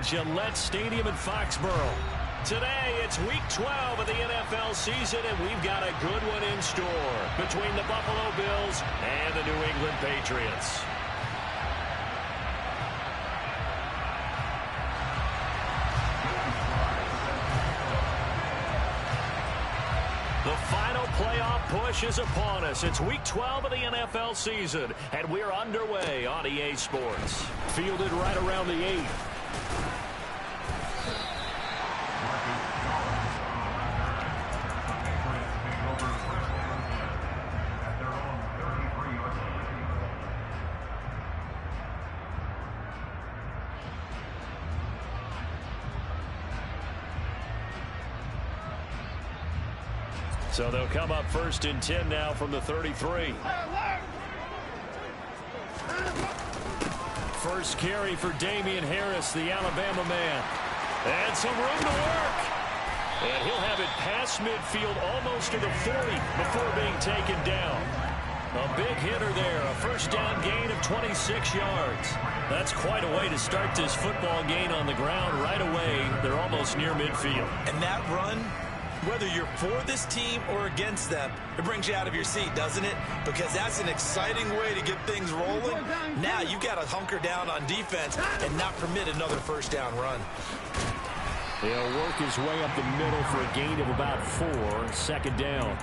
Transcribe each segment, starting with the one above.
Gillette Stadium in Foxborough. Today, it's Week 12 of the NFL season, and we've got a good one in store between the Buffalo Bills and the New England Patriots. The final playoff push is upon us. It's Week 12 of the NFL season, and we're underway on EA Sports. Fielded right around the 8. So they'll come up 1st and 10 now from the 33. First carry for Damian Harris, the Alabama man. And some room to work. And he'll have it past midfield almost to the 40 before being taken down. A big hitter there, a first down gain of 26 yards. That's quite a way to start this football game on the ground right away. They're almost near midfield. And that run, whether you're for this team or against them, it brings you out of your seat, doesn't it? Because that's an exciting way to get things rolling. Now you got to hunker down on defense and not permit another first down run. He'll work his way up the middle for a gain of about 4, 2nd down.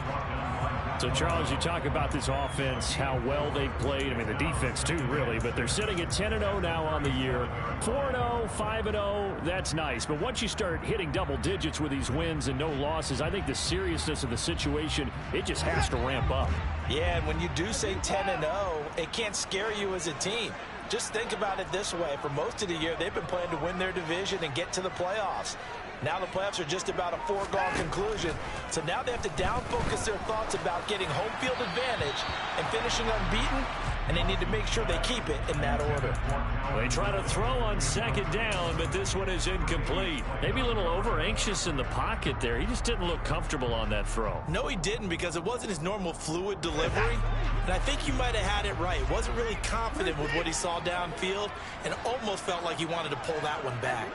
So, Charles, you talk about this offense, how well they've played. I mean, the defense, too, really. But they're sitting at 10-0 now on the year. 4-0, 5-0, that's nice. But once you start hitting double digits with these wins and no losses, I think the seriousness of the situation, it just has to ramp up. Yeah, and when you do say 10-0, it can't scare you as a team. Just think about it this way. For most of the year, they've been playing to win their division and get to the playoffs. Now the playoffs are just about a foregone conclusion. So now they have to down-focus their thoughts about getting home field advantage and finishing unbeaten, and they need to make sure they keep it in that order. They try to throw on 2nd down, but this one is incomplete. Maybe a little over-anxious in the pocket there. He just didn't look comfortable on that throw. No, he didn't, because it wasn't his normal fluid delivery. And I think he might have had it right. Wasn't really confident with what he saw downfield and almost felt like he wanted to pull that one back.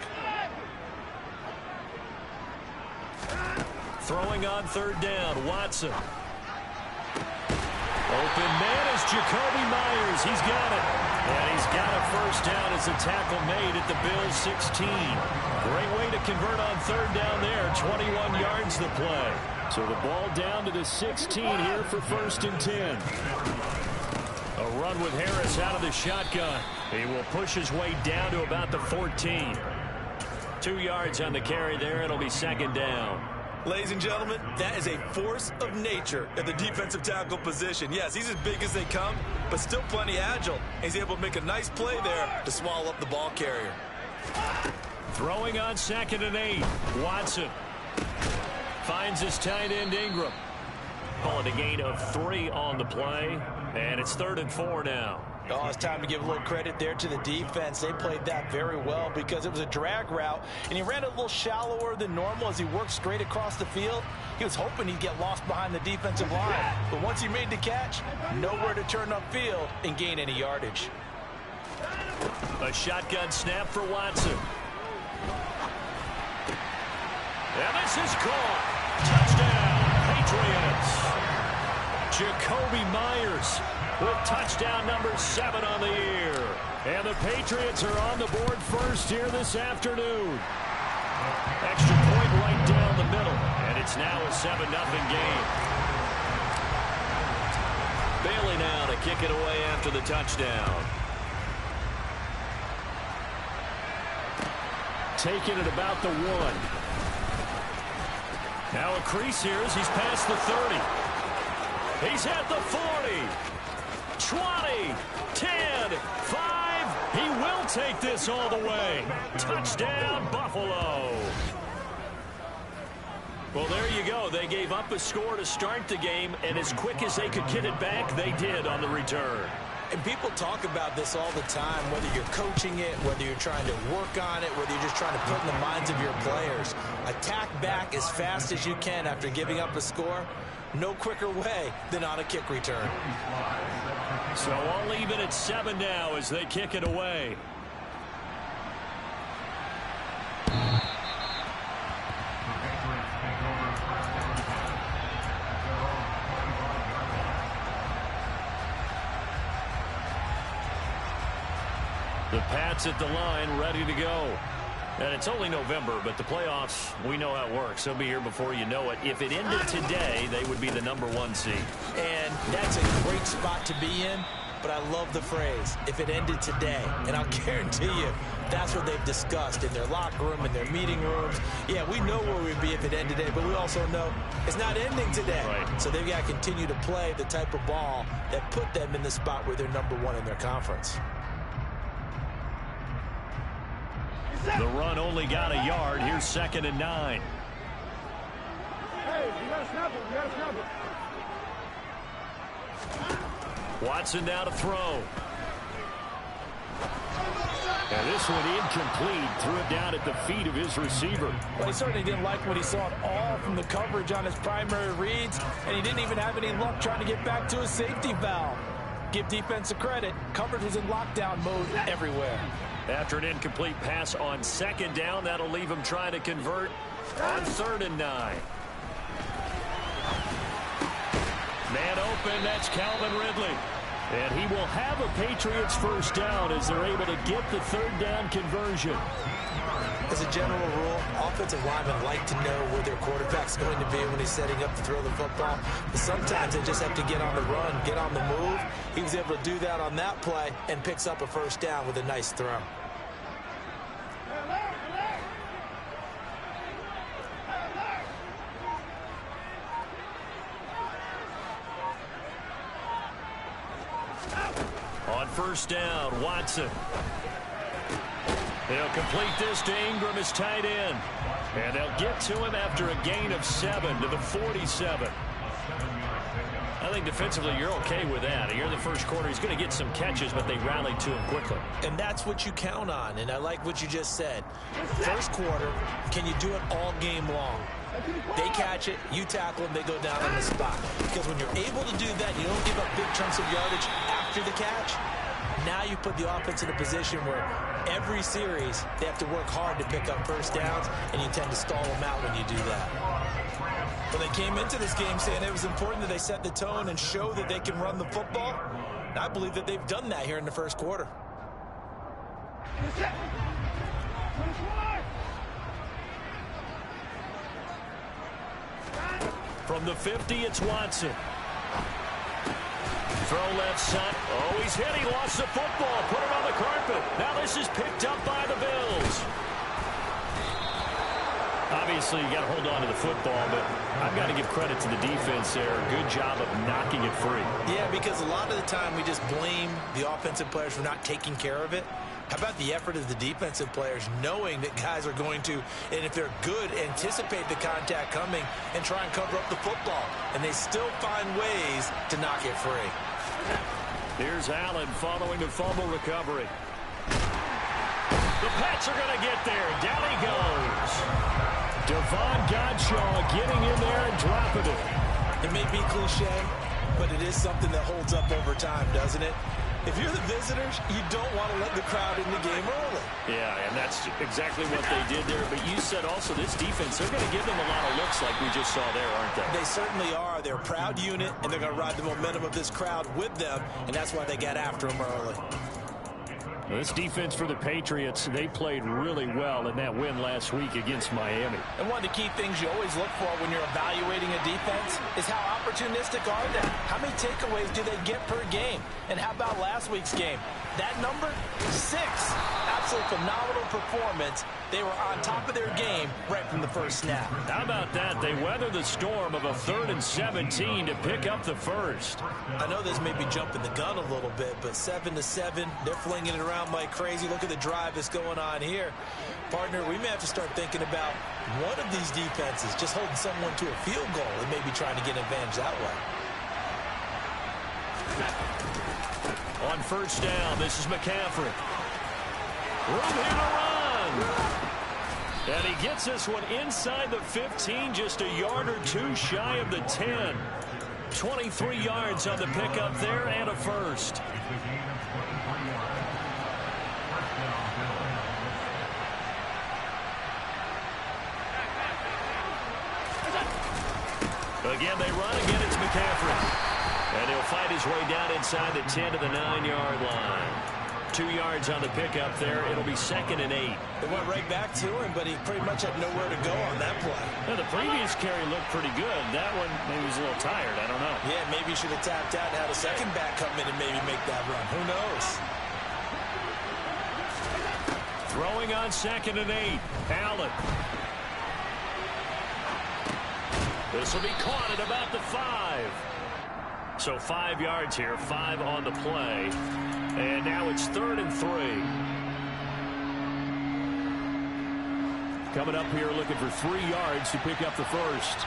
Throwing on 3rd down, Watson. Open man is Jacoby Myers. He's got it. And he's got a first down as a tackle made at the Bills' 16. Great way to convert on 3rd down there. 21 yards the play. So the ball down to the 16 here for 1st and 10. A run with Harris out of the shotgun. He will push his way down to about the 14. 2 yards on the carry there. It'll be 2nd down. Ladies and gentlemen, that is a force of nature at the defensive tackle position. Yes, he's as big as they come, but still plenty agile. He's able to make a nice play there to swallow up the ball carrier. Throwing on 2nd and 8. Watson finds his tight end Ingram. Call it a gain of 3 on the play, and it's 3rd and 4 now. Oh, it's time to give a little credit there to the defense. They played that very well because it was a drag route, and he ran a little shallower than normal as he worked straight across the field. He was hoping he'd get lost behind the defensive line, but once he made the catch, nowhere to turn upfield and gain any yardage. A shotgun snap for Watson. And this is caught. Touchdown, Patriots. Jacoby Myers with touchdown number 7 on the year. And the Patriots are on the board first here this afternoon. Extra point right down the middle. And it's now a 7-0 game. Bailey now to kick it away after the touchdown. Taking it about the 1. Now a crease here as he's past the 30. He's at the 40. 20, 10, 5. He will take this all the way. Touchdown, Buffalo. Well, there you go. They gave up a score to start the game, and as quick as they could get it back, they did on the return. And people talk about this all the time, whether you're coaching it, whether you're trying to work on it, whether you're just trying to put in the minds of your players. Attack back as fast as you can after giving up a score. No quicker way than on a kick return. So all even at 7 now as they kick it away. The Pats at the line, ready to go. And it's only November, but the playoffs, we know how it works. They'll be here before you know it. If it ended today, they would be the #1 seed. And that's a great spot to be in, but I love the phrase, if it ended today. And I'll guarantee you, that's what they've discussed in their locker room, in their meeting rooms. Yeah, we know where we'd be if it ended today, but we also know it's not ending today. Right. So they've got to continue to play the type of ball that put them in the spot where they're #1 in their conference. The run only got a yard. Here's 2nd and 9. Hey, you gotta snap it. You gotta snap it. Watson now to throw. And this one incomplete. Threw it down at the feet of his receiver. Well, he certainly didn't like what he saw at all from the coverage on his primary reads, and he didn't even have any luck trying to get back to his safety valve. Give defense a credit. Coverage was in lockdown mode everywhere. After an incomplete pass on 2nd down, that'll leave him trying to convert on 3rd and 9. Man open, that's Calvin Ridley. And he will have a Patriots first down as they're able to get the 3rd down conversion. As a general rule, offensive linemen like to know where their quarterback's going to be when he's setting up to throw the football. But sometimes they just have to get on the run, get on the move. He was able to do that on that play and picks up a first down with a nice throw. On 1st down, Watson. They'll complete this to Ingram as tight end. And they'll get to him after a gain of 7 to the 47. I think defensively you're okay with that. Here in the first quarter, he's going to get some catches, but they rallied to him quickly. And that's what you count on, and I like what you just said. First quarter, can you do it all game long? They catch it, you tackle them, they go down on the spot. Because when you're able to do that, you don't give up big chunks of yardage after the catch. Now you put the offense in a position where every series they have to work hard to pick up first downs, and you tend to stall them out when you do that. Well, they came into this game saying it was important that they set the tone and show that they can run the football. And I believe that they've done that here in the first quarter. From the 50, it's Watson. Throw left side. Oh, he's hit. He lost the football. Put it on the carpet. Now this is picked up by the Bills. Obviously, you got to hold on to the football, but I've got to give credit to the defense there. Good job of knocking it free. Yeah, because a lot of the time we just blame the offensive players for not taking care of it. How about the effort of the defensive players knowing that guys are going to, and if they're good, anticipate the contact coming and try and cover up the football. And they still find ways to knock it free. Here's Allen following the fumble recovery. The Pats are going to get there. Down he goes. Devon Godshaw getting in there and dropping it. It may be cliche, but it is something that holds up over time, doesn't it? If you're the visitors, you don't want to let the crowd in the game early. Yeah, and that's exactly what they did there. But you said also this defense, they're going to give them a lot of looks like we just saw there, aren't they? They certainly are. They're a proud unit, and they're going to ride the momentum of this crowd with them, and that's why they got after them early. This defense for the Patriots, they played really well in that win last week against Miami. And one of the key things you always look for when you're evaluating a defense is how opportunistic are they? How many takeaways do they get per game? And how about last week's game? That number, 6. Absolute phenomenal performance. They were on top of their game right from the first snap. How about that? They weathered the storm of a 3rd and 17 to pick up the first. I know this may be jumping the gun a little bit, but 7-7, they're flinging it around like crazy. Look at the drive that's going on here. Partner, we may have to start thinking about one of these defenses just holding someone to a field goal and maybe trying to get an advantage that way. On 1st down, this is McCaffrey. Room here to run. And he gets this one inside the 15, just a yard or two shy of the 10. 23 yards on the pickup there and a first. Again, they run. Again, it's McCaffrey. And he'll fight his way down inside the 10 to the 9-yard line. 2 yards on the pickup there. It'll be 2nd and 8. They went right back to him, but he pretty much had nowhere to go on that play. Now, the previous carry looked pretty good. That one, maybe he was a little tired. I don't know. Yeah, maybe he should have tapped out and had a second back come in and maybe make that run. Who knows? Throwing on 2nd and 8. Allen. This will be caught at about the 5. So 5 yards here, 5 on the play. And now it's 3rd and 3. Coming up here looking for 3 yards to pick up the first.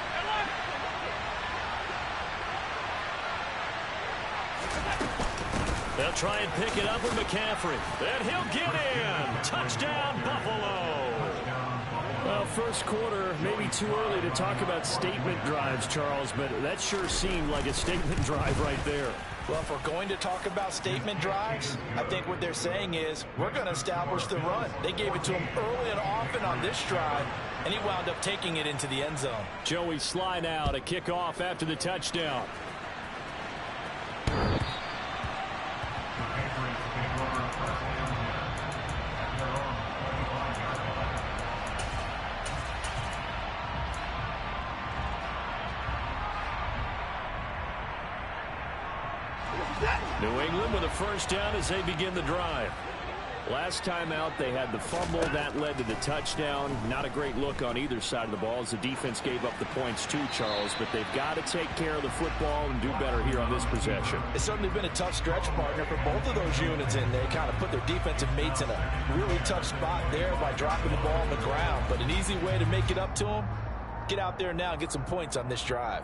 They'll try and pick it up with McCaffrey. And he'll get in. Touchdown, Buffalo. Well, first quarter, maybe too early to talk about statement drives, Charles, but that sure seemed like a statement drive right there. Well, if we're going to talk about statement drives, I think what they're saying is we're going to establish the run. They gave it to him early and often on this drive, and he wound up taking it into the end zone. Joey Sly now to kick off after the touchdown. New England with a first down as they begin the drive. Last time out, they had the fumble. That led to the touchdown. Not a great look on either side of the ball as the defense gave up the points too, Charles. But they've got to take care of the football and do better here on this possession. It's certainly been a tough stretch, partner, for both of those units, and they kind of put their defensive mates in a really tough spot there by dropping the ball on the ground. But an easy way to make it up to them, get out there now and get some points on this drive.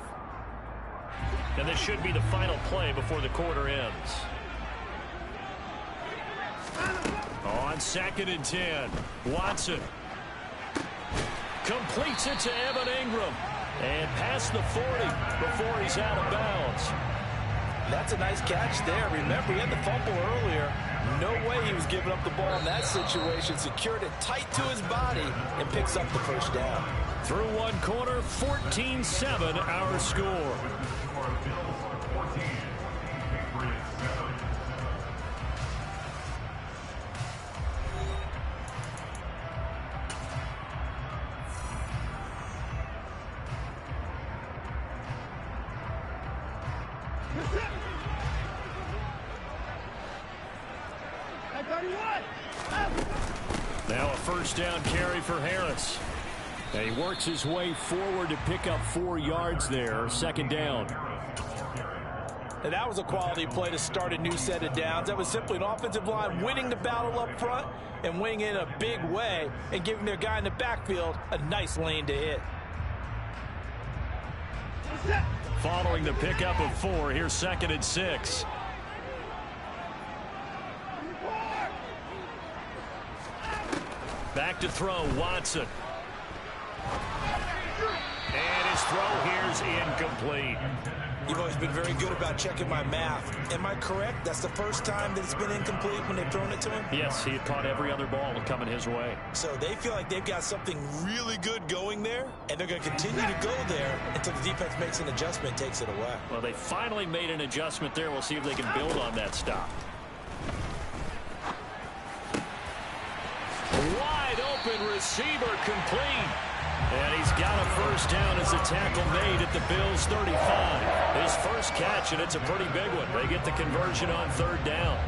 And this should be the final play before the quarter ends. On 2nd and 10, Watson completes it to Evan Ingram and past the 40 before he's out of bounds. That's a nice catch there. Remember, he had the fumble earlier. No way he was giving up the ball in that situation. Secured it tight to his body and picks up the first down. Through one quarter, 14-7 our score. Now a first down carry for Harris. And he works his way forward to pick up 4 yards there. 2nd down. And that was a quality play to start a new set of downs. That was simply an offensive line winning the battle up front and winning it in a big way and giving their guy in the backfield a nice lane to hit. Following the pickup of 4, here's 2nd and 6. Back to throw, Watson. And his throw here's incomplete. You've always been very good about checking my math. Am I correct? That's the first time that it's been incomplete when they've thrown it to him? Yes, he had caught every other ball coming his way. So they feel like they've got something really good going there, and they're going to continue to go there until the defense makes an adjustment, takes it away. Well, they finally made an adjustment there. We'll see if they can build on that stop. Wide open receiver complete. And he's got a first down as a tackle made at the Bills' 35. His first catch, and it's a pretty big one. They get the conversion on 3rd down.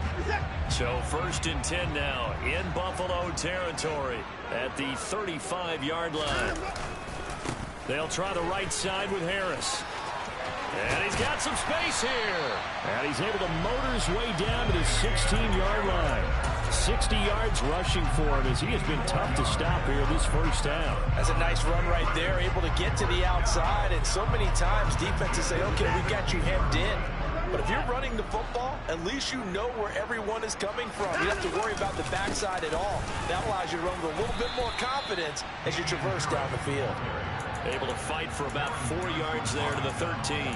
So 1st and 10 now in Buffalo territory at the 35-yard line. They'll try the right side with Harris. And he's got some space here. And he's able to motor his way down to the 16-yard line. 60 yards rushing for him as he has been tough to stop here this first down. That's a nice run right there, able to get to the outside. And so many times defenses say, okay, we got you hemmed in. But if you're running the football, at least you know where everyone is coming from. You don't have to worry about the backside at all. That allows you to run with a little bit more confidence as you traverse down the field. Able to fight for about 4 yards there to the 13.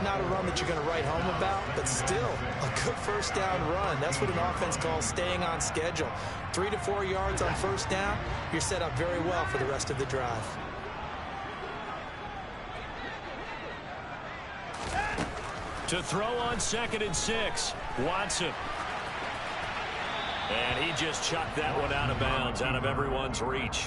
Not a run that you're going to write home about, but still a good first down run. That's what an offense calls staying on schedule. 3 to 4 yards on first down, you're set up very well for the rest of the drive. To throw on 2nd and 6, Watson. And he just chucked that one out of bounds, out of everyone's reach.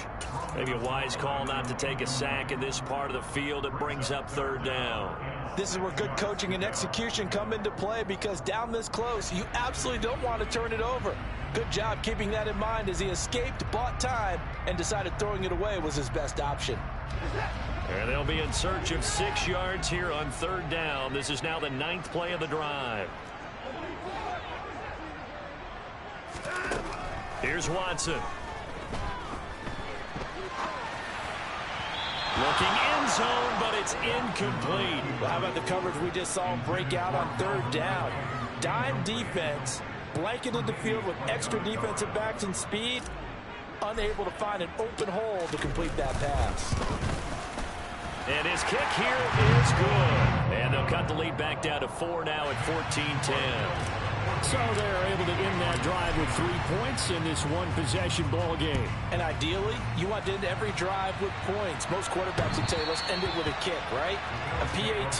Maybe a wise call not to take a sack in this part of the field. It brings up third down. This is where good coaching and execution come into play, because down this close, you absolutely don't want to turn it over. Good job keeping that in mind as he escaped, bought time, and decided throwing it away was his best option. And they'll be in search of 6 yards here on third down. This is now the 9th play of the drive. Here's Watson. Looking end zone, but it's incomplete. Well, how about the coverage we just saw him break out on third down? Dime defense, blanketed the field with extra defensive backs and speed, unable to find an open hole to complete that pass. And his kick here is good. And they'll cut the lead back down to 4 now at 14-10. So they're able to end that drive with 3 points in this one-possession ball game. And ideally, you want to end every drive with points. Most quarterbacks would say, let's end it with a kick, right? A PAT,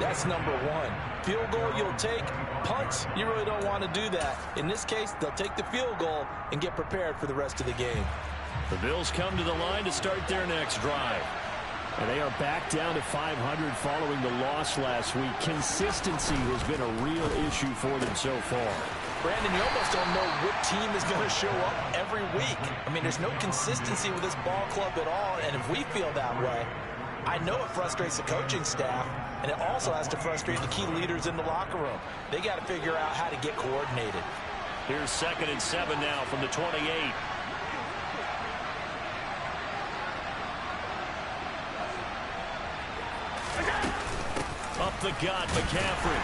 that's number 1. Field goal you'll take. Punts, you really don't want to do that. In this case, they'll take the field goal and get prepared for the rest of the game. The Bills come to the line to start their next drive. And they are back down to 500 following the loss last week. Consistency has been a real issue for them so far. Brandon, you almost don't know what team is going to show up every week. I mean, there's no consistency with this ball club at all, and if we feel that way, I know it frustrates the coaching staff, and it also has to frustrate the key leaders in the locker room. They got to figure out how to get coordinated. Here's 2nd and 7 now from the 28. Up the gut, McCaffrey.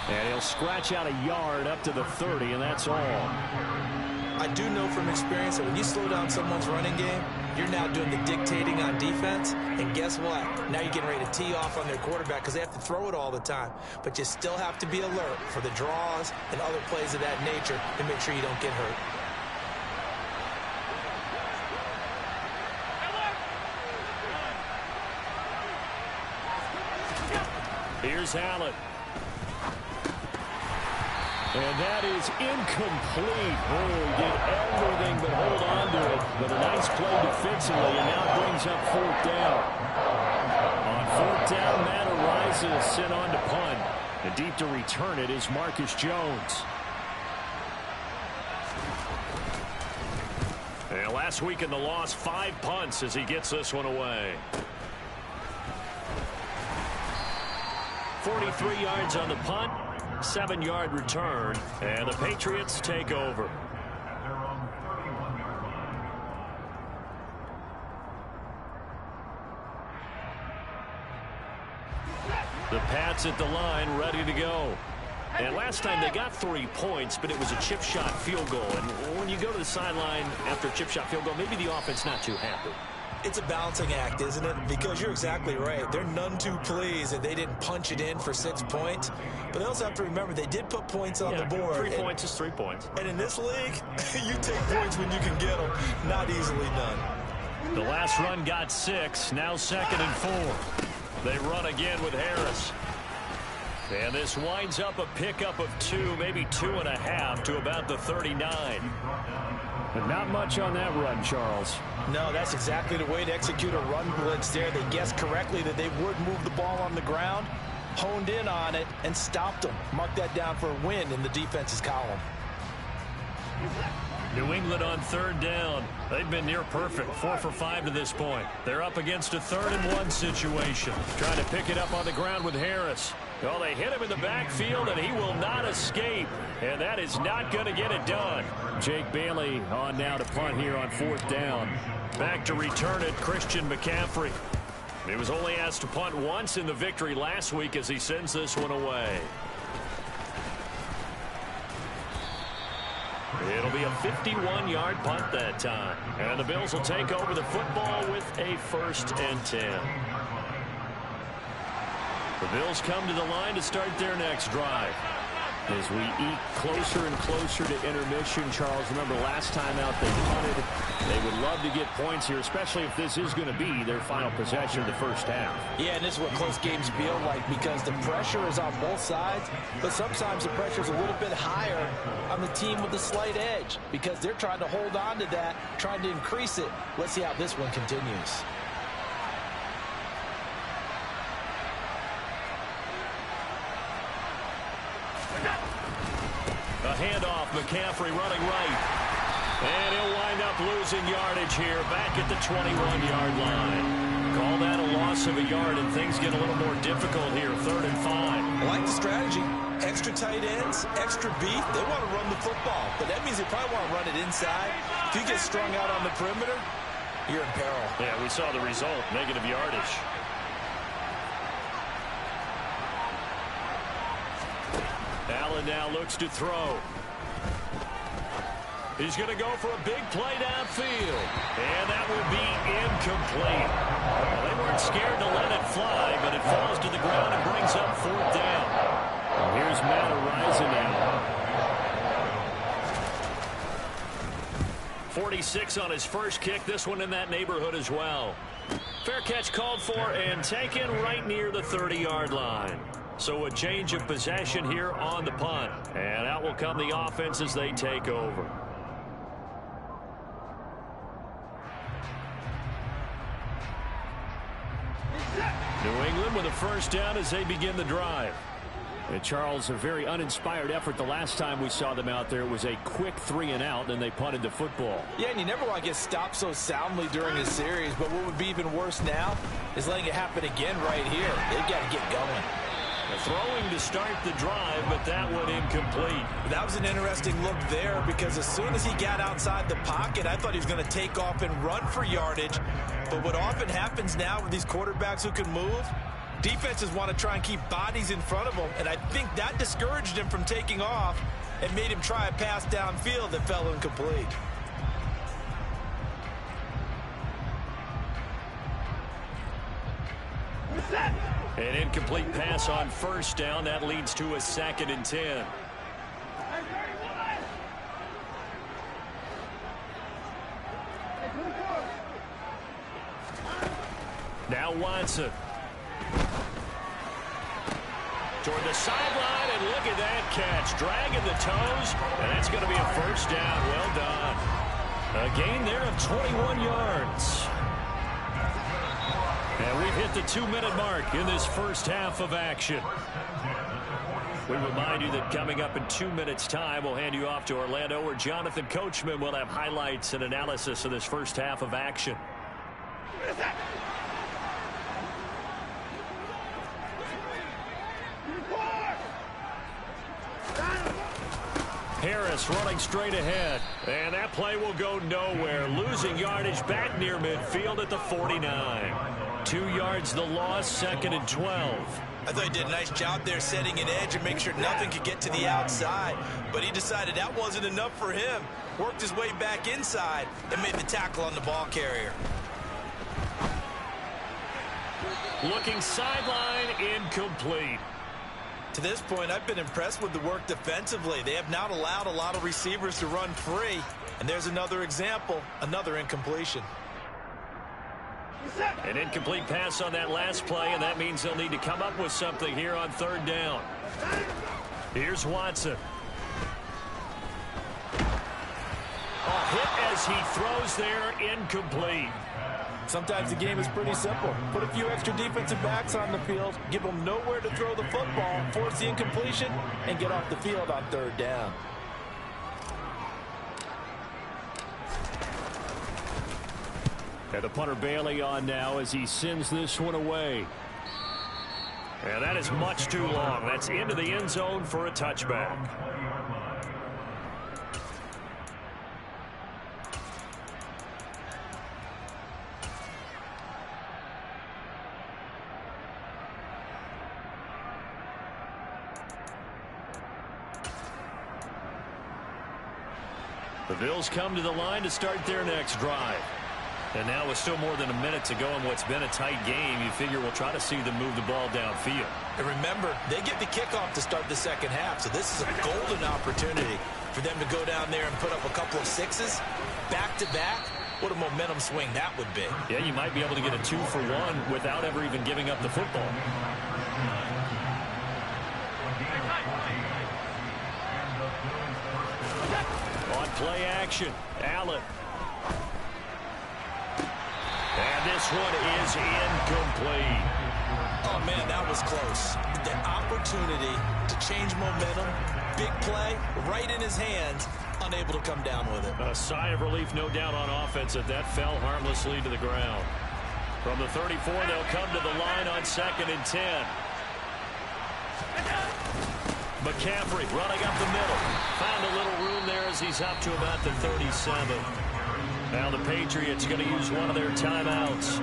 And he'll scratch out a yard up to the 30, and that's all. I do know from experience that when you slow down someone's running game, you're now doing the dictating on defense. And guess what? Now you're getting ready to tee off on their quarterback because they have to throw it all the time. But you still have to be alert for the draws and other plays of that nature to make sure you don't get hurt. Here's Allen. And that is incomplete. Oh, he did everything but hold on to it. But a nice play defensively, and now brings up 4th down. On 4th down, Matt Ariza is sent on to punt. And deep to return it is Marcus Jones. And last week in the loss, 5 punts as he gets this one away. 43 yards on the punt, 7-yard return, and the Patriots take over. The Pats at the line, ready to go. And last time they got 3 points, but it was a chip shot field goal. And when you go to the sideline after a chip shot field goal, maybe the offense not too happy. It's a balancing act, isn't it? Because you're exactly right. They're none too pleased that they didn't punch it in for 6 points. But they also have to remember they did put points on the board. 3 points is 3 points. And in this league, you take points when you can get them. Not easily done. The last run got 6. Now 2nd and 4. They run again with Harris. And this winds up a pickup of 2, maybe 2.5 to about the 39. But not much on that run, Charles. No, that's exactly the way to execute a run blitz there. They guessed correctly that they would move the ball on the ground, honed in on it, and stopped them. Mark that down for a win in the defense's column. New England on 3rd down. They've been near perfect, 4 for 5 to this point. They're up against a 3rd and 1 situation. Trying to pick it up on the ground with Harris. Well, they hit him in the backfield, and he will not escape. And that is not going to get it done. Jake Bailey on now to punt here on 4th down. Back to return it, Christian McCaffrey. He was only asked to punt once in the victory last week as he sends this one away. It'll be a 51-yard punt that time. And the Bills will take over the football with a 1st and 10. The Bills come to the line to start their next drive. As we eat closer and closer to intermission, Charles, remember last time out they punted. They would love to get points here, especially if this is going to be their final possession of the first half. Yeah, and this is what close games feel like because the pressure is on both sides, but sometimes the pressure is a little bit higher on the team with the slight edge because they're trying to hold on to that, trying to increase it. Let's see how this one continues. A handoff, McCaffrey running right. And he'll wind up losing yardage here back at the 21-yard line. Call that a loss of a yard, and things get a little more difficult here, 3rd and 5. I like the strategy. Extra tight ends, extra beef. They want to run the football, but that means they probably want to run it inside. If you get strung out on the perimeter, you're in peril. Yeah, we saw the result, negative yardage. Allen now looks to throw. He's going to go for a big play downfield. And that will be incomplete. Well, they weren't scared to let it fly, but it falls to the ground and brings up 4th down. Well, here's Matt Araiza now. 46 on his first kick. This one in that neighborhood as well. Fair catch called for and taken right near the 30-yard line. So a change of possession here on the punt. And out will come the offense as they take over. New England with a first down as they begin the drive. And Charles, a very uninspired effort the last time we saw them out there. It was a quick 3 and out, and they punted the football. Yeah, and you never want to get stopped so soundly during a series, but what would be even worse now is letting it happen again right here. They've got to get going. Throwing to start the drive, but that one incomplete. That was an interesting look there because as soon as he got outside the pocket, I thought he was going to take off and run for yardage. But what often happens now with these quarterbacks who can move, defenses want to try and keep bodies in front of them, and I think that discouraged him from taking off and made him try a pass downfield that fell incomplete. An incomplete pass on first down. That leads to a 2nd and 10. Now Watson. Toward the sideline, and look at that catch. Dragging the toes, and that's going to be a first down. Well done. A gain there of 21 yards. And we've hit the 2-minute mark in this first half of action. We remind you that coming up in 2 minutes' time, we'll hand you off to Orlando, where Jonathan Coachman will have highlights and analysis of this first half of action. Harris running straight ahead. And that play will go nowhere. Losing yardage back near midfield at the 49. 2 yards the loss, 2nd and 12. I thought he did a nice job there setting an edge and making sure nothing could get to the outside. But he decided that wasn't enough for him. Worked his way back inside and made the tackle on the ball carrier. Looking sideline, incomplete. To this point, I've been impressed with the work defensively. They have not allowed a lot of receivers to run free. And there's another example, another incompletion. An incomplete pass on that last play, and that means they'll need to come up with something here on 3rd down. Here's Watson. A hit as he throws there, incomplete. Sometimes the game is pretty simple. Put a few extra defensive backs on the field, give them nowhere to throw the football, force the incompletion, and get off the field on 3rd down. And the punter Bailey on now as he sends this one away. And that is much too long. That's into the end zone for a touchback. The Bills come to the line to start their next drive. And now with still more than a minute to go in what's been a tight game, you figure we'll try to see them move the ball downfield. And remember, they get the kickoff to start the second half, so this is a golden opportunity for them to go down there and put up a couple of sixes back-to-back What a momentum swing that would be. Yeah, you might be able to get a 2-for-1 without ever even giving up the football. On play action, Allen. And this one is incomplete. Oh, man, that was close. The opportunity to change momentum, big play, right in his hands, unable to come down with it. A sigh of relief, no doubt, on offense that fell harmlessly to the ground. From the 34, they'll come to the line on 2nd and 10. McCaffrey running up the middle. Found a little room there as he's up to about the 37. Now the Patriots going to use one of their timeouts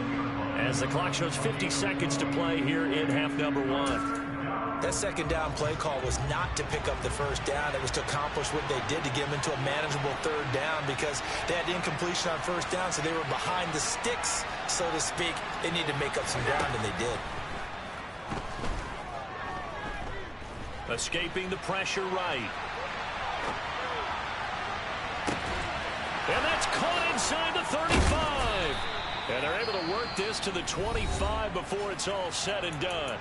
as the clock shows 50 seconds to play here in half number 1. That second down play call was not to pick up the first down. It was to accomplish what they did to get them into a manageable third down because they had incompletion on first down, so they were behind the sticks, so to speak. They needed to make up some ground, and they did. Escaping the pressure right. And that's caught inside the 35. And they're able to work this to the 25 before it's all said and done.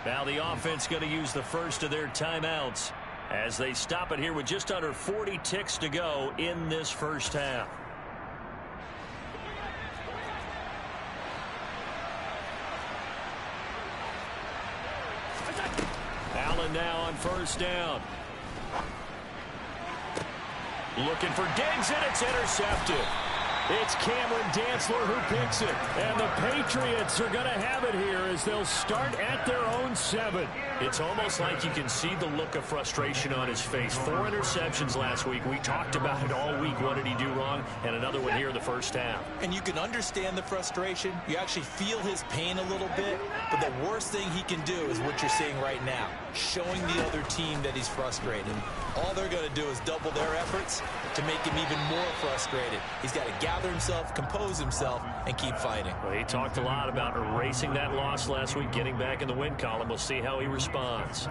Now the offense going to use the first of their timeouts as they stop it here with just under 40 ticks to go in this first half. Allen now on first down. Looking for Diggs, and it's intercepted. It's Cameron Dantzler who picks it. And the Patriots are going to have it here as they'll start at their own 7. It's almost like you can see the look of frustration on his face. 4 interceptions last week. We talked about it all week. What did he do wrong? And another one here in the first half. And you can understand the frustration. You actually feel his pain a little bit. But the worst thing he can do is what you're seeing right now, showing the other team that he's frustrated. All they're going to do is double their efforts to make him even more frustrated. He's got to gather himself, compose himself, and keep fighting. Well, he talked a lot about erasing that loss last week, getting back in the win column. We'll see how he responds.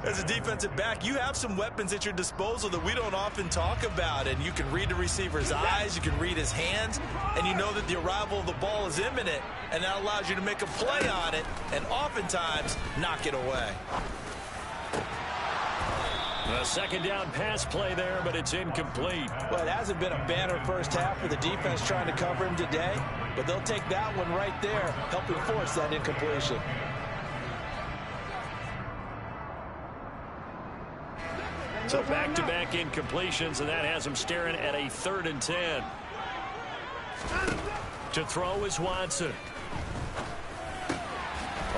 As a defensive back, you have some weapons at your disposal that we don't often talk about, and you can read the receiver's eyes, you can read his hands, and you know that the arrival of the ball is imminent, and that allows you to make a play on it and oftentimes knock it away. A second down pass play there, but it's incomplete. Well, it hasn't been a banner first half for the defense trying to cover him today, but they'll take that one right there, helping force that incompletion. So back-to-back incompletions, and that has him staring at a 3rd and 10. To throw is Watson.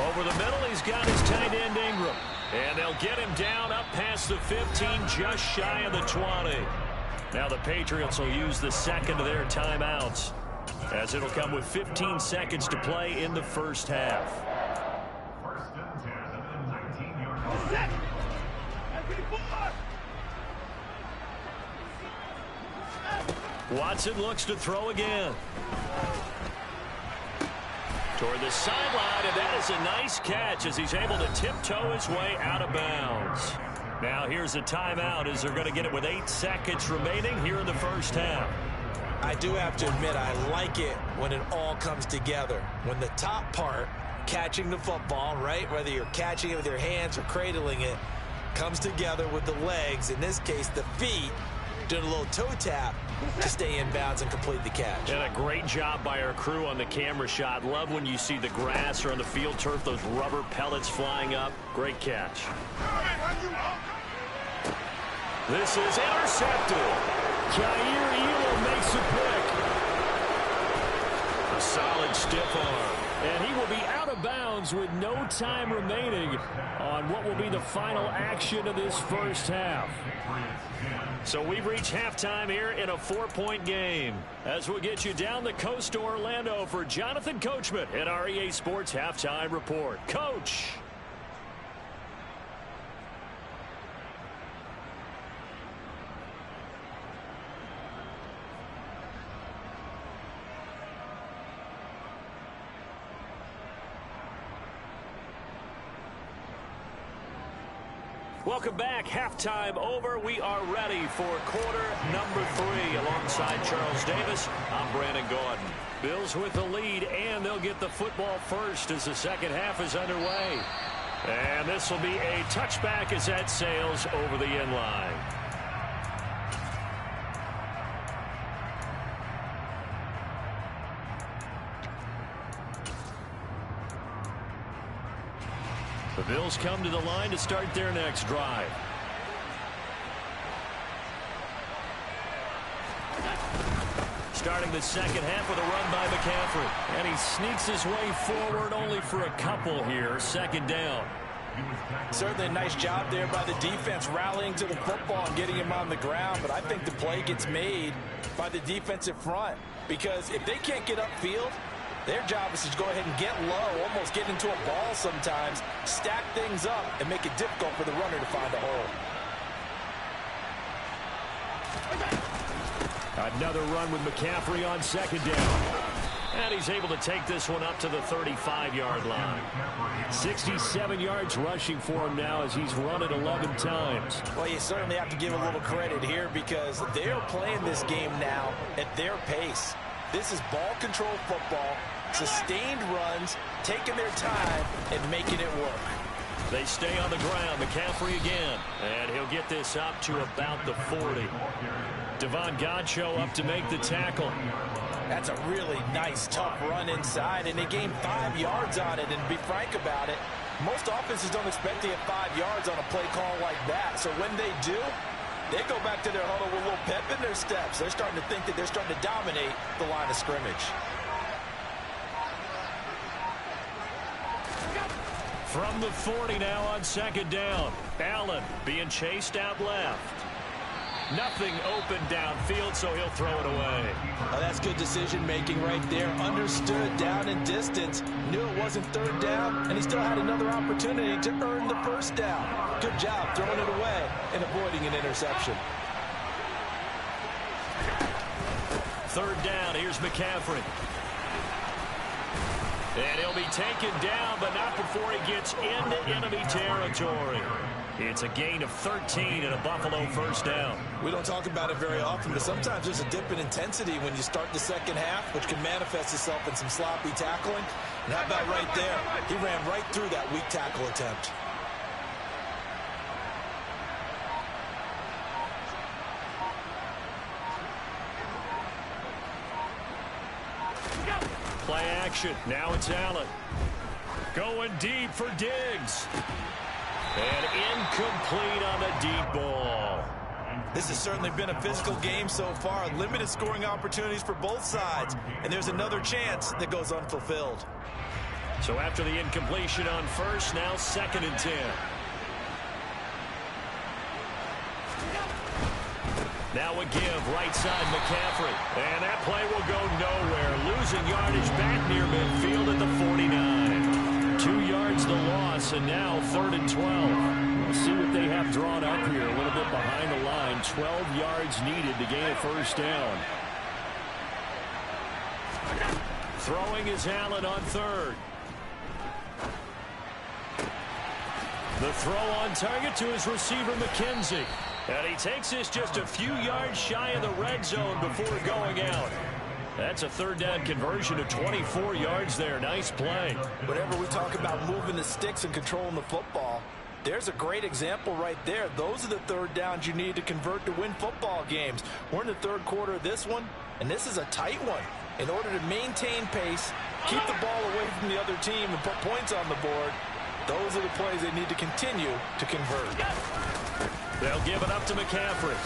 Over the middle, he's got his tight end Ingram. And they'll get him down up past the 15, just shy of the 20. Now the Patriots will use the second of their timeouts, as it'll come with 15 seconds to play in the first half. Watson looks to throw again. Toward the sideline, and that is a nice catch as he's able to tiptoe his way out of bounds. Now here's a timeout as they're going to get it with 8 seconds remaining here in the first half. I do have to admit, I like it when it all comes together. When the top part, catching the football, right, whether you're catching it with your hands or cradling it, comes together with the legs, in this case the feet, doing a little toe tap to stay in bounds and complete the catch. And a great job by our crew on the camera shot. Love when you see the grass or on the field turf, those rubber pellets flying up. Great catch. This is intercepted. Jair Elam makes a pick. A solid stiff arm. And he will be out of bounds with no time remaining on what will be the final action of this first half. So we've reached halftime here in a 4-point game. As we'll get you down the coast to Orlando for Jonathan Coachman at our EA Sports Halftime Report. Coach. Welcome back. Halftime over. We are ready for quarter number 3. Alongside Charles Davis, I'm Brandon Gordon. Bills with the lead, and they'll get the football first as the second half is underway. And this will be a touchback as that sails over the end line. The Bills come to the line to start their next drive. Starting the second half with a run by McCaffrey. And he sneaks his way forward only for a couple here. Second down. Certainly a nice job there by the defense rallying to the football and getting him on the ground. But I think the play gets made by the defensive front. Because if they can't get upfield, their job is to go ahead and get low, almost get into a ball sometimes, stack things up, and make it difficult for the runner to find a hole. Another run with McCaffrey on second down. And he's able to take this one up to the 35-yard line. 67 yards rushing for him now as he's run it 11 times. Well, you certainly have to give a little credit here because they're playing this game now at their pace. This is ball control football, sustained runs, taking their time, and making it work. They stay on the ground. McCaffrey again. And he'll get this up to about the 40. Devon Godchaux up to make the tackle. That's a really nice, tough run inside, and they gained 5 yards on it. And to be frank about it, most offenses don't expect to get 5 yards on a play call like that. So when they do, they go back to their huddle with a little pep in their steps. They're starting to think that they're starting to dominate the line of scrimmage. From the 40 now on second down. Allen being chased out left. Nothing open downfield, so he'll throw it away. Oh, that's good decision-making right there. Understood down in distance. Knew it wasn't third down, and he still had another opportunity to earn the first down. Good job throwing it away and avoiding an interception. Third down, here's McCaffrey. And he'll be taken down, but not before he gets into enemy territory. It's a gain of 13 and a Buffalo first down. We don't talk about it very often, but sometimes there's a dip in intensity when you start the second half, which can manifest itself in some sloppy tackling. And how about right there? He ran right through that weak tackle attempt. Play action. Now it's Allen. Going deep for Diggs. And incomplete on the deep ball. This has certainly been a physical game so far. Limited scoring opportunities for both sides. And there's another chance that goes unfulfilled. So after the incompletion on first, now second and 10. Now a give, right side McCaffrey. And that play will go nowhere. Losing yardage back near midfield at the 49. 2 yards the loss, and now third and 12. We'll see what they have drawn up here. A little bit behind the line. 12 yards needed to gain a first down. Throwing is Allen on third. The throw on target to his receiver, McKenzie. And he takes this just a few yards shy of the red zone before going out. That's a third down conversion of 24 yards there. Nice play. Whenever we talk about moving the sticks and controlling the football, there's a great example right there. Those are the third downs you need to convert to win football games. We're in the third quarter of this one, and this is a tight one. In order to maintain pace, keep the ball away from the other team, and put points on the board, those are the plays they need to continue to convert. They'll give it up to McCaffrey.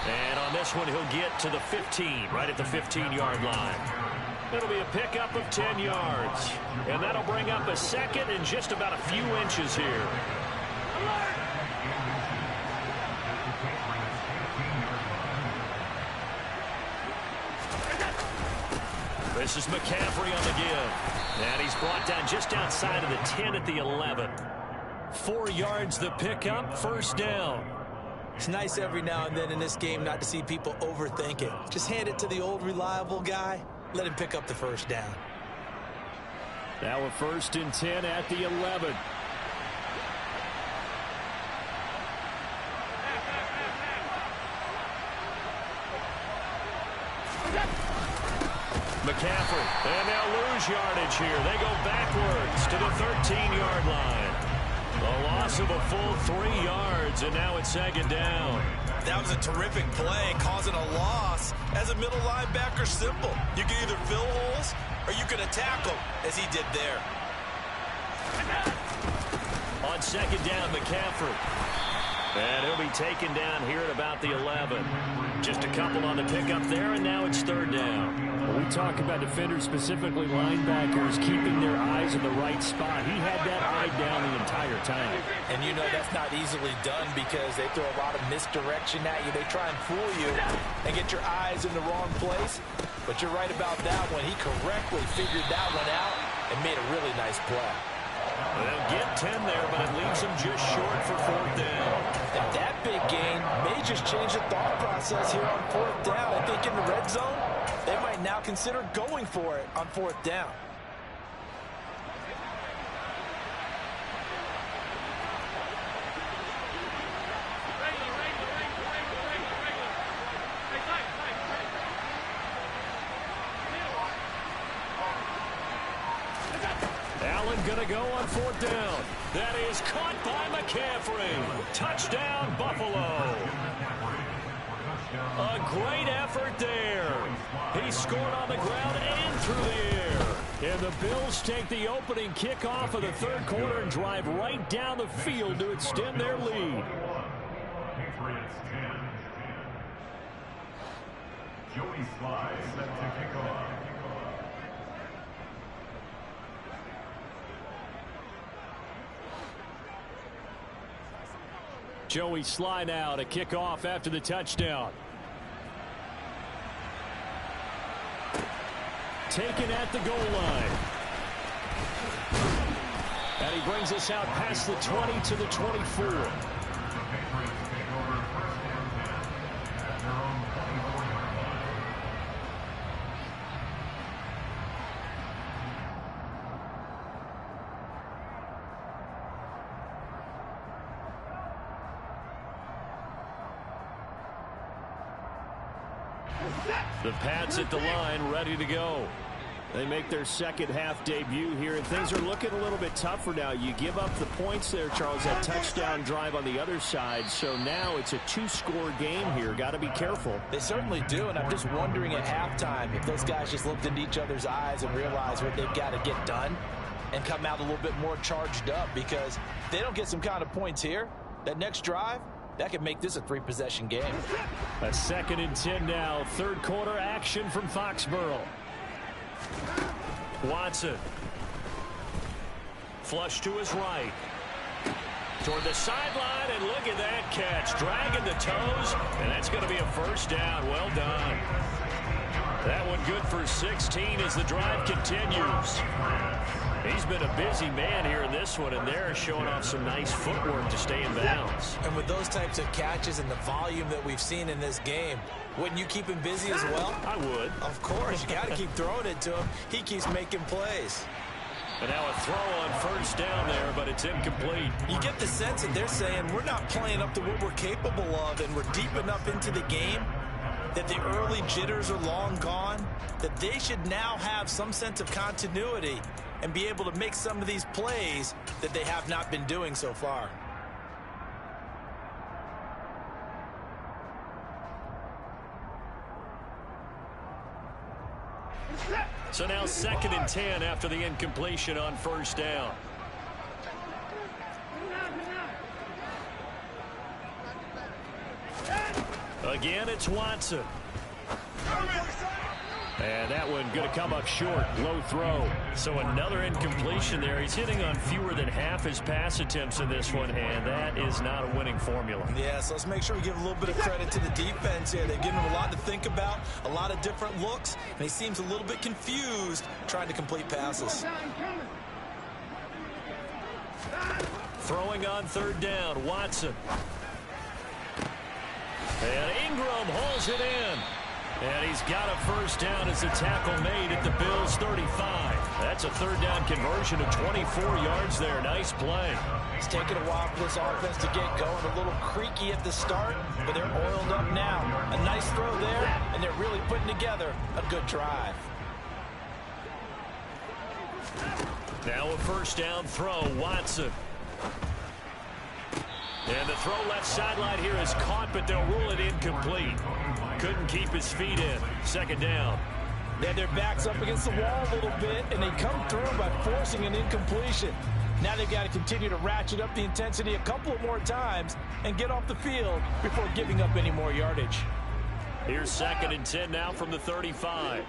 And on this one, he'll get to the 15, right at the 15-yard line. It'll be a pickup of 10 yards. And that'll bring up a second and just about a few inches here. This is McCaffrey on the give. And he's brought down just outside of the 10 at the 11. 4 yards the pickup, first down. It's nice every now and then in this game not to see people overthink it. Just hand it to the old reliable guy. Let him pick up the first down. Now a first and 10 at the 11. McCaffrey. And they'll lose yardage here. They go backwards to the 13-yard line. A loss of a full 3 yards, and now it's second down. That was a terrific play, causing a loss. As a middle linebacker, simple. You can either fill holes or you can attack them, as he did there. On second down, McCaffrey. And he'll be taken down here at about the 11. Just a couple on the pickup there, and now it's third down. When we talk about defenders, specifically linebackers, keeping their eyes in the right spot. He had that eye down the entire time. And you know that's not easily done because they throw a lot of misdirection at you. They try and fool you and get your eyes in the wrong place. But you're right about that one. He correctly figured that one out and made a really nice play. They'll get 10 there, but it leaves them just short for fourth down. And that big gain may just change the thought process here on fourth down. I think in the red zone, they might now consider going for it on fourth down. Going to go on fourth down. That is caught by McCaffrey. Touchdown, Buffalo. A great effort there. He scored on the ground and through the air. And the Bills take the opening kickoff of the third quarter and drive right down the field to extend their lead. Layjohn5 set to kick off. Joey Sly now to kick off after the touchdown. Taken at the goal line. And he brings us out past the 20 to the 24. The Pats at the line, ready to go. They make their second half debut here, and things are looking a little bit tougher now. You give up the points there, Charles, that touchdown drive on the other side. So now it's a 2-score game here. Got to be careful. They certainly do, and I'm just wondering at halftime if those guys just looked into each other's eyes and realized what they've got to get done and come out a little bit more charged up, because if they don't get some kind of points here, that next drive, that could make this a 3-possession game. A 2nd and 10 now. Third quarter action from Foxborough. Watson. Flush to his right. Toward the sideline, and look at that catch. Dragging the toes, and that's going to be a first down. Well done. That one good for 16 as the drive continues. He's been a busy man here in this one, and they're showing off some nice footwork to stay in bounds. And with those types of catches and the volume that we've seen in this game, wouldn't you keep him busy as well? I would. Of course. You got to keep throwing it to him. He keeps making plays. And now a throw on first down there, but it's incomplete. You get the sense that they're saying we're not playing up to what we're capable of, and we're deep enough into the game that the early jitters are long gone, that they should now have some sense of continuity and be able to make some of these plays that they have not been doing so far. So now 2nd and 10 after the incompletion on first down. Again, it's Watson. And that one going to come up short. Low throw. So another incompletion there. He's hitting on fewer than half his pass attempts in this one, and that is not a winning formula. Yeah, so let's make sure we give a little bit of credit to the defense here. They've given him a lot to think about, a lot of different looks, and he seems a little bit confused trying to complete passes. Throwing on third down, Watson. And Ingram hauls it in. And he's got a first down as the tackle made at the Bills' 35. That's a third down conversion of 24 yards there. Nice play. It's taken a while for this offense to get going. A little creaky at the start, but they're oiled up now. A nice throw there, and they're really putting together a good drive. Now a first down throw, Watson. And the throw left sideline here is caught, but they'll rule it incomplete. Couldn't keep his feet in. Second down. They had their backs up against the wall a little bit, and they come through by forcing an incompletion. Now they've got to continue to ratchet up the intensity a couple of more times and get off the field before giving up any more yardage. Here's 2nd and 10 now from the 35.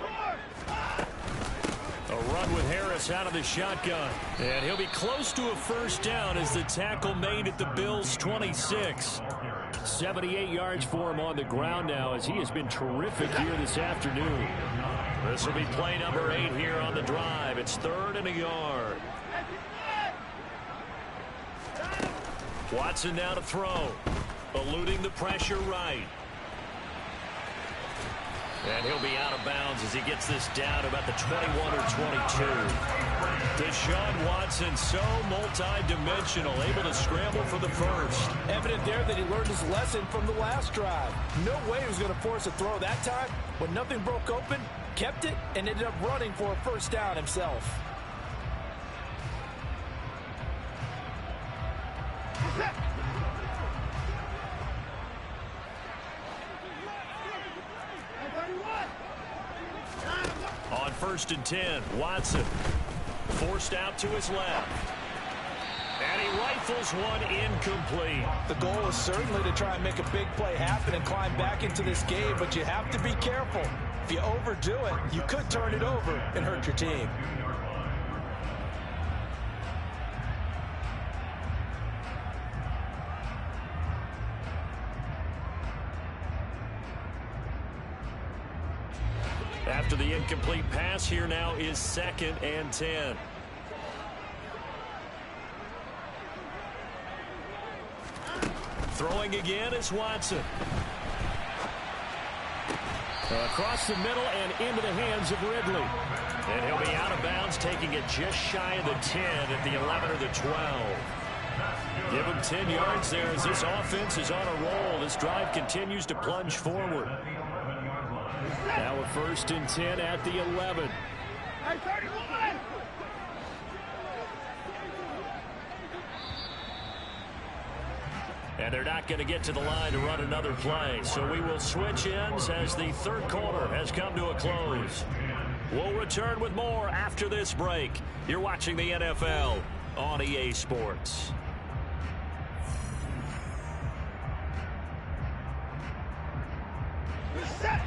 A run with Harris out of the shotgun. And he'll be close to a first down as the tackle made at the Bills' 26. 78 yards for him on the ground now as he has been terrific here this afternoon. This will be play number 8 here on the drive. It's 3rd and a yard. Watson now to throw. Eluding the pressure right. And he'll be out of bounds as he gets this down about the 21 or 22. Deshaun Watson, so multi-dimensional, able to scramble for the first. Evident there that he learned his lesson from the last drive. No way he was going to force a throw that time. When nothing broke open, kept it, and ended up running for a first down himself. On 1st and 10, Watson forced out to his left. And he rifles one incomplete. The goal is certainly to try and make a big play happen and climb back into this game, but you have to be careful. If you overdo it, you could turn it over and hurt your team. After the incomplete pass, here now is 2nd and 10. Throwing again is Watson. Across the middle and into the hands of Ridley. And he'll be out of bounds, taking it just shy of the 10 at the 11 or the 12. Give him 10 yards there as this offense is on a roll. This drive continues to plunge forward. Now a 1st and 10 at the 11. Hey, 31! And they're not going to get to the line to run another play. So we will switch ends as the 3rd quarter has come to a close. We'll return with more after this break. You're watching the NFL on EA Sports. Set!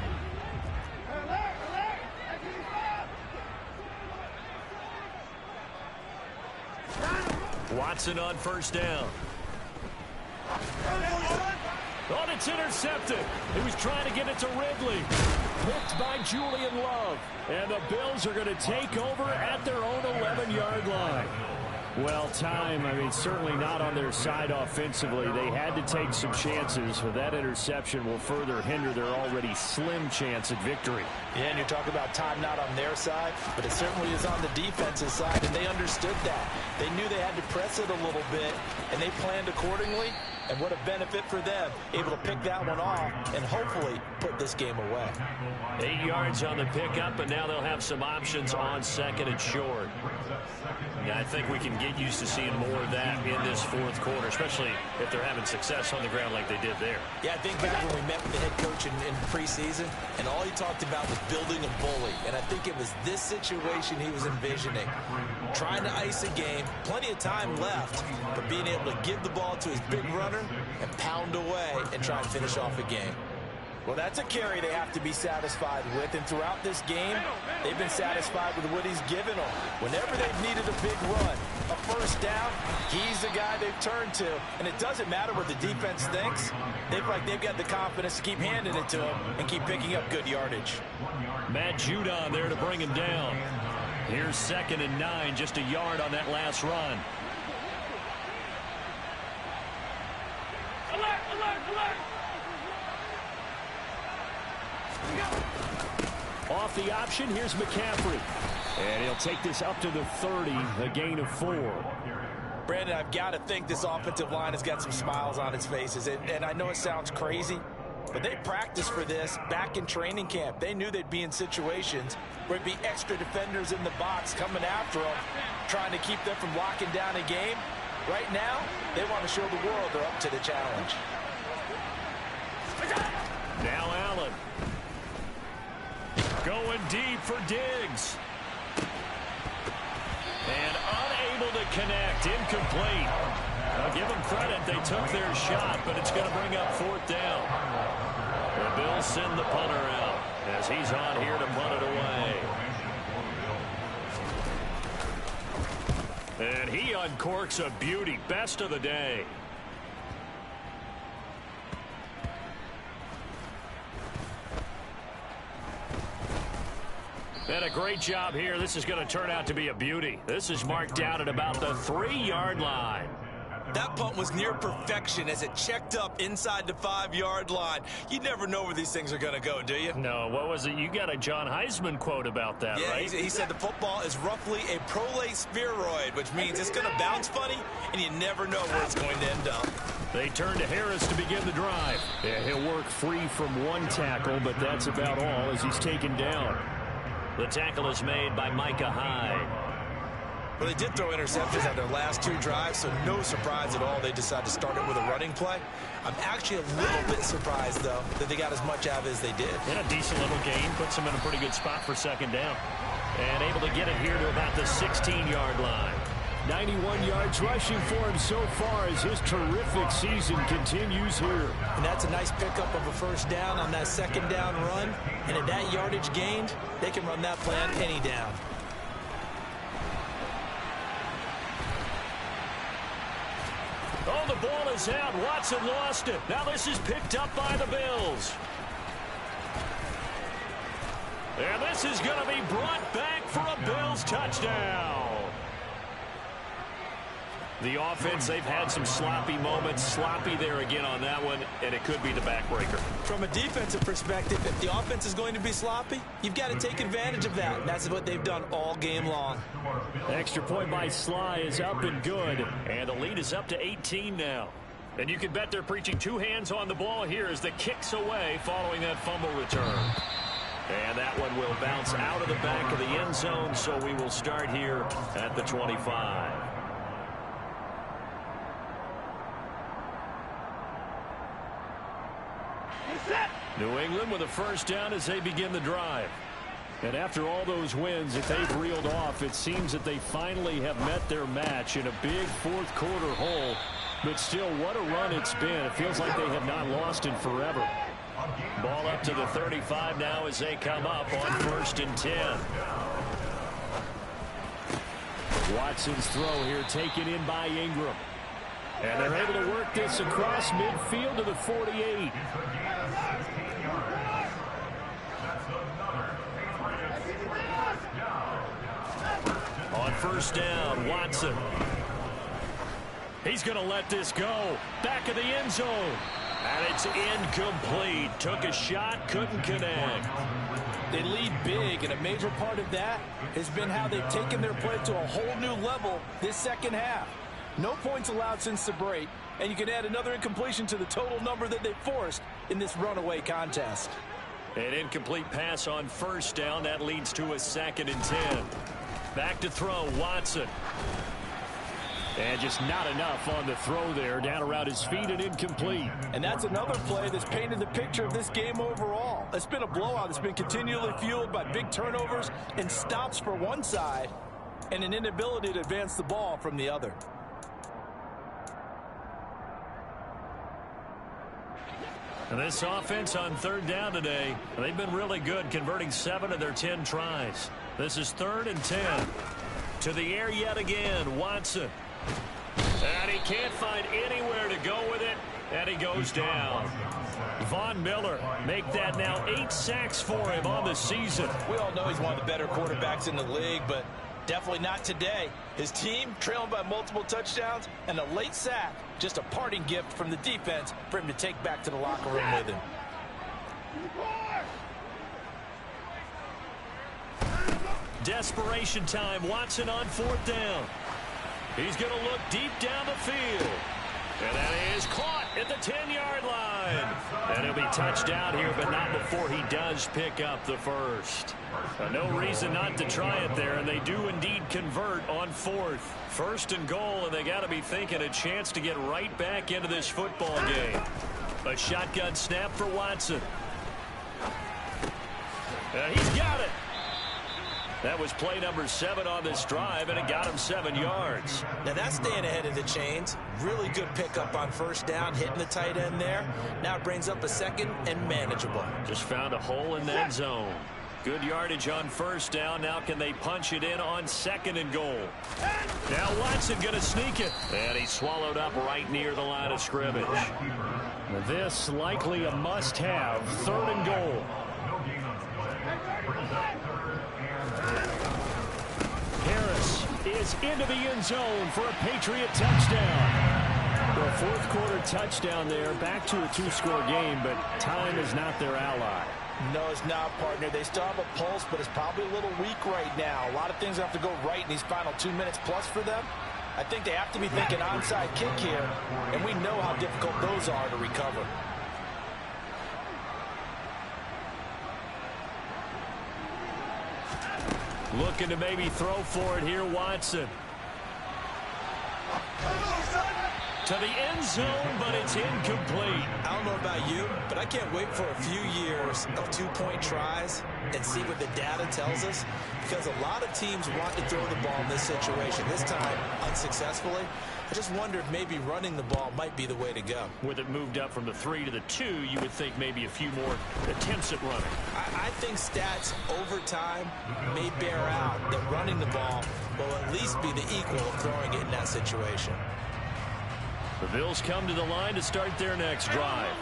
Watson on 1st down. Oh, it's intercepted. He was trying to get it to Ridley. Picked by Julian Love. And the Bills are going to take over at their own 11-yard line. Well, certainly not on their side offensively. They had to take some chances, but that interception will further hinder their already slim chance at victory. Yeah, and you're talking about time not on their side, but it certainly is on the defensive side, and they understood that. They knew they had to press it a little bit, and they planned accordingly, and what a benefit for them, able to pick that one off and hopefully put this game away. 8 yards on the pickup, and now they'll have some options on 2nd and short. Yeah, I think we can get used to seeing more of that in this 4th quarter, especially if they're having success on the ground like they did there. Yeah, I think back when we met with the head coach in preseason, and all he talked about was building a bully. And I think it was this situation he was envisioning. Trying to ice a game, plenty of time left, but being able to give the ball to his big runner and pound away and try and finish off a game. Well, that's a carry they have to be satisfied with, and throughout this game, they've been satisfied with what he's given them. Whenever they've needed a big run, a first down, he's the guy they've turned to, and it doesn't matter what the defense thinks. They feel like they've got the confidence to keep handing it to him and keep picking up good yardage. Matt Judon there to bring him down. Here's 2nd and 9, just a yard on that last run. Alert, alert, alert! Off the option, here's McCaffrey. And he'll take this up to the 30, a gain of 4. Brandon, I've got to think this offensive line has got some smiles on its faces. And I know it sounds crazy, But they practiced for this back in training camp. They knew they'd be in situations where there'd be extra defenders in the box coming after them, trying to keep them from locking down a game. Right now, they want to show the world they're up to the challenge. Now Allen. Going deep for Diggs. And unable to connect. Incomplete. I'll give them credit. They took their shot, but it's going to bring up 4th down. The Bills send the punter out as he's on here to punt it away. And he uncorks a beauty. Best of the day. And a great job here. This is going to turn out to be a beauty. This is marked down at about the 3-yard line. That punt was near perfection as it checked up inside the 5-yard line. You never know where these things are going to go, do you? No, what was it? You got a John Heisman quote about that, yeah, right? He said the football is roughly a prolate spheroid, which means it's going to bounce funny, and you never know where it's going to end up. They turn to Harris to begin the drive. Yeah, he'll work free from one tackle, but that's about all as he's taken down. The tackle is made by Micah Hyde. Well, they did throw interceptions on their last 2 drives, so no surprise at all they decided to start it with a running play. I'm actually a little bit surprised, though, that they got as much out of it as they did. And a decent little gain puts them in a pretty good spot for 2nd down. And able to get it here to about the 16-yard line. 91 yards rushing for him so far as his terrific season continues here. And that's a nice pickup of a 1st down on that 2nd down run. And at that yardage gained, they can run that play on any down. Oh, the ball is out. Watson lost it. Now this is picked up by the Bills. And this is going to be brought back for a Bills touchdown. The offense, they've had some sloppy moments. Sloppy there again on that one, and it could be the backbreaker. From a defensive perspective, if the offense is going to be sloppy, you've got to take advantage of that. And that's what they've done all game long. Extra point by Sly is up and good. And the lead is up to 18 now. And you can bet they're preaching 2 hands on the ball here as the kick's away following that fumble return. And that one will bounce out of the back of the end zone, so we will start here at the 25. New England with a 1st down as they begin the drive. And after all those wins that they've reeled off, it seems that they finally have met their match in a big 4th quarter hole. But still, what a run it's been. It feels like they have not lost in forever. Ball up to the 35 now as they come up on 1st and 10. Watson's throw here taken in by Ingram. And they're able to work this across midfield to the 48. On 1st down, Watson. He's going to let this go. Back of the end zone. And it's incomplete. Took a shot, couldn't connect. They lead big, and a major part of that has been how they've taken their play to a whole new level this 2nd half. No points allowed since the break, and you can add another incompletion to the total number that they forced in this runaway contest. An incomplete pass on 1st down. That leads to a 2nd and 10. Back to throw, Watson. And just not enough on the throw there. Down around his feet and incomplete. And that's another play that's painted the picture of this game overall. It's been a blowout that's been continually fueled by big turnovers and stops for one side and an inability to advance the ball from the other. And this offense on 3rd down today, they've been really good, converting 7 of their 10 tries. This is 3rd and 10. To the air yet again, Watson. And he can't find anywhere to go with it, and he goes down. Von Miller make that now 8 sacks for him on the season. We all know he's one of the better quarterbacks in the league, but definitely not today. His team trailing by multiple touchdowns, and a late sack, just a parting gift from the defense for him to take back to the locker room with him. Desperation time. Watson on 4th down. He's going to look deep down the field. And that is caught. at the 10-yard line. And he'll be touched down here, but not before he does pick up the first. No reason not to try it there, and they do indeed convert on fourth. First and goal, and they got to be thinking a chance to get right back into this football game. A shotgun snap for Watson. And he's got it. That was play number 7 on this drive, and it got him 7 yards. Now that's staying ahead of the chains. Really good pickup on first down, hitting the tight end there. Now it brings up a second and manageable. Just found a hole in that zone. Good yardage on first down. Now can they punch it in on second and goal? Now Watson going to sneak it. And he swallowed up right near the line of scrimmage. This likely a must-have. Third and goal. Harris is into the end zone for a Patriot touchdown. The fourth quarter touchdown there. Back to a 2-score game, but time is not their ally. No, it's not, partner. They still have a pulse, but it's probably a little weak right now. A lot of things have to go right in these final 2 minutes plus for them. I think they have to be thinking onside kick here, and we know how difficult those are to recover. Looking to maybe throw for it here, Watson. To the end zone, but it's incomplete. I don't know about you, but I can't wait for a few years of 2-point tries and see what the data tells us, because a lot of teams want to throw the ball in this situation. This time, unsuccessfully. I just wonder if maybe running the ball might be the way to go. With it moved up from the 3 to the 2, you would think maybe a few more attempts at running. I think stats over time may bear out that running the ball will at least be the equal of throwing it in that situation. The Bills come to the line to start their next drive.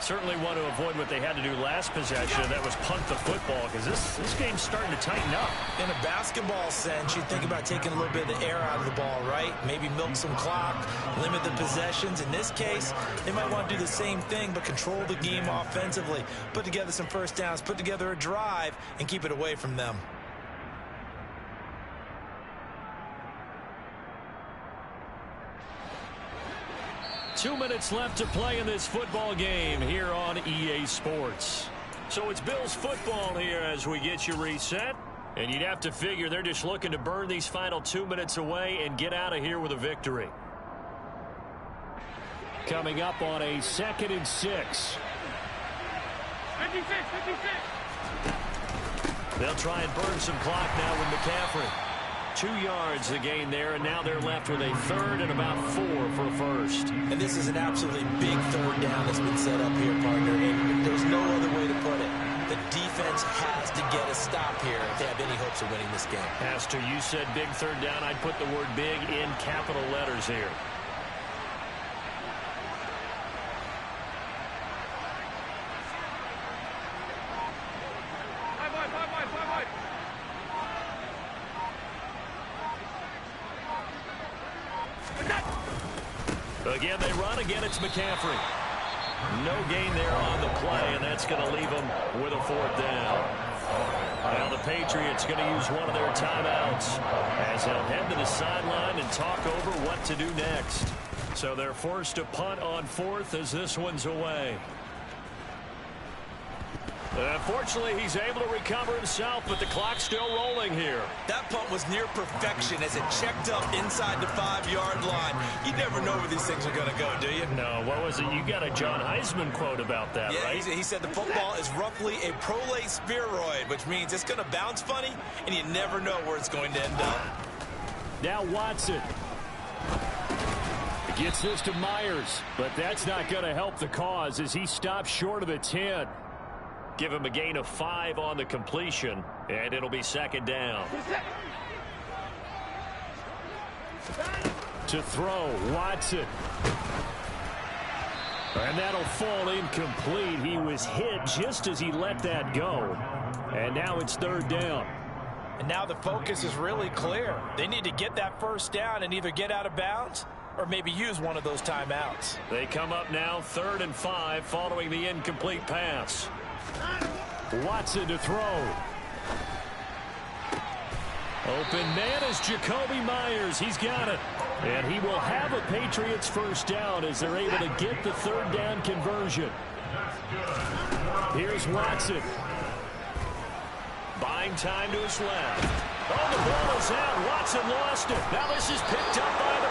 Certainly want to avoid what they had to do last possession, and that was punt the football, because this game's starting to tighten up. In a basketball sense, you think about taking a little bit of the air out of the ball, right? Maybe milk some clock, limit the possessions. In this case, they might want to do the same thing, but control the game offensively. Put together some first downs, put together a drive, and keep it away from them. Two minutes left to play in this football game here on EA Sports. So it's Bills football here as we get you reset. And you'd have to figure they're just looking to burn these final 2 minutes away and get out of here with a victory. Coming up on a 2nd and 6. 56. They'll try and burn some clock now with McCaffrey. 2 yards the gain there, and now they're left with a third and about 4 for first. And this is an absolutely big third down that's been set up here, partner. And there's no other way to put it. The defense has to get a stop here if they have any hopes of winning this game. Pastor, you said big third down. I'd put the word big in capital letters here. Again, they run. Again, it's McCaffrey. No gain there on the play, and that's going to leave them with a fourth down. Now the Patriots going to use one of their timeouts as they'll head to the sideline and talk over what to do next. So they're forced to punt on fourth as this one's away. Fortunately, he's able to recover himself, but the clock's still rolling here. That punt was near perfection as it checked up inside the 5-yard line. You never know where these things are going to go, do you? No, what was it? You got a John Heisman quote about that, yeah, right? He said the football is roughly a prolate spheroid, which means it's going to bounce funny, and you never know where it's going to end up. Now Watson gets this to Myers, but that's not going to help the cause as he stops short of the 10. Give him a gain of 5 on the completion, and it'll be second down. To throw, Watson. And that'll fall incomplete. He was hit just as he let that go. And now it's third down. And now the focus is really clear. They need to get that first down and either get out of bounds or maybe use one of those timeouts. They come up now 3rd and 5 following the incomplete pass. Watson to throw. Open man is Jacoby Myers. He's got it. And he will have a Patriots first down as they're able to get the third down conversion. Here's Watson. Buying time to his left. Oh, the ball is out. Watson lost it. Now this is picked up by the